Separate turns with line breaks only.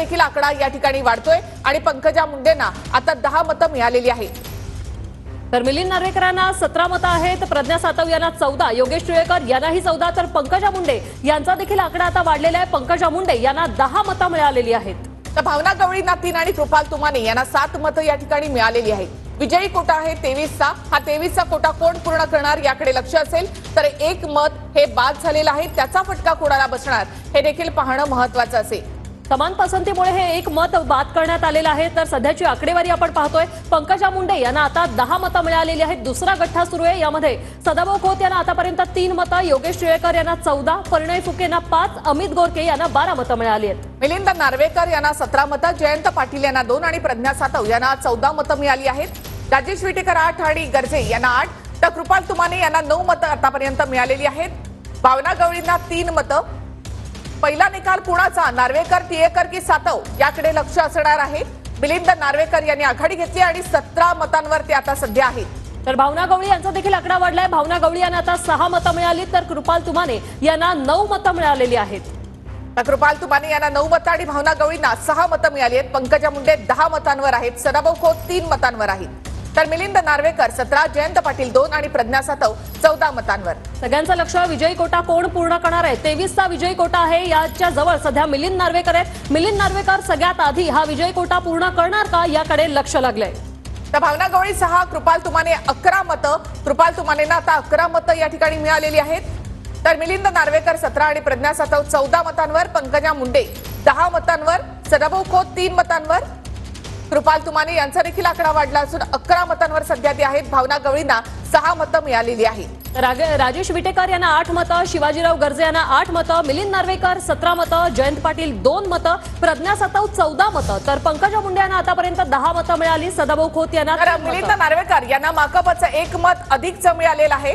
देखील आकडा या ठिकाणी वाढतोय आणि पंकजा मुंडेंना आता 10 मतं मिळालेली आहेत।
तर मिलिंद नार्वेकरांना 17 मतं आहेत, प्रज्ञा सातव यांना 14, योगेश टिळेकर यांनाही 14, तर पंकजा मुंडे यांचा देखील आकडा आता वाढलेला आहे। पंकजा मुंडे यांना 10 मतं मिळालेली आहेत।
तर भावना गवळींना 3 आणि कृपाल तुमाने यांना 7 मतं या ठिकाणी मिळालेली आहेत। विजयी कोटा आहे 23चा। हा 23चा कोटा कोण पूर्ण करणार याकडे लक्ष असेल, तर एक मत हे बाद झालेलं आहे, त्याचा फटका कोणाला बसणार हे देखील पाहणं महत्त्वाचं असेल।
समान पसंतीमुळे हे एक मत बाद करण्यात आलेलं आहे। तर सध्याची आकडेवारी आपण पाहतोय, पंकजा मुंडे यांना आता 10 मतं मिळालेली आहेत। दुसरा गठ्ठा सुरू आहे, यामध्ये सदाभाऊ खोत यांना आतापर्यंत 3 मतं, योगेश टिळेकर यांना 14, परिणय फुके यांना 5, अमित गोरके यांना 12 मतं मिळाली आहेत।
मिलिंद नार्वेकर यांना 17 मतं, जयंत पाटील यांना 2 आणि प्रज्ञा सातव यांना 14 मतं मिळाली आहेत। राजेश विटेकर 8 आणि गर्जे यांना 8, तर कृपाल तुमाने यांना 9 मतं आतापर्यंत मिळालेली आहेत। भावना गवळींना 3 मतं। पहिला निकाल पुण्याचा, नार्वेकर टिळेकर की सातव याकडे लक्ष असणार आहे। मिलिंद नार्वेकर यांनी आघाडी घेतली आणि 17 मतांवर ते आता सध्या आहेत।
तर भावना गवळी यांचा देखील आकडा वाढलाय। भावना गवळी यांना आता 6 मतं मिळाली, तर कृपाल तुमाने यांना 9 मतं मिळालेली आहेत।
तर कृपाल तुमाने यांना 9 मतं आणि भावना गवळींना 6 मतं मिळाली आहेत। पंकजा मुंडे 10 मतांवर आहेत, सदाभाऊ खोत 3 मतांवर आहेत, तर मिलिंद नार्वेकर 17, जयंत पाटील 2 आणि प्रज्ञा सातव 14 मतांवर।
सगळ्यांचं लक्ष विजयी कोटा कोण पूर्ण करणार आहे। 23चा विजयी कोटा आहे, याच्या जवळ सध्या मिलिंद नार्वेकर आहेत। मिलिंद नार्वेकर सगळ्यात आधी हा विजयी कोटा पूर्ण करणार का याकडे लक्ष लागलंय।
तर भावना गवळी 6, कृपाल तुमाने 11 मतं। कृपाल तुमानेंना आता 11 मतं या ठिकाणी मिळालेली आहेत, तर मिलिंद नार्वेकर 17 आणि प्रज्ञा सातव 14 मतांवर, पंकजा मुंडे 10 मतांवर, सदाभाऊ खोत 3 मतांवर, कृपाल तुमाने यांचा देखील आकडा वाढला असून 11 मतांवर सध्या ते आहेत। भावना गवळींना 6 मतं मिळालेली आहेत।
राजेश विटेकर यांना 8 मतं, शिवाजीराव गर्जे यांना 8 मतं, मिलिंद नार्वेकर 17 मतं, जयंत पाटील 2 मतं, प्रज्ञा सातव 14 मतं, तर पंकजा मुंडे यांना आतापर्यंत 10 मतं मिळाली। सदाभाऊ खोत यांना
मिलिंद नार्वेकर यांना माकपचं 1 मत अधिकचं मिळालेलं आहे।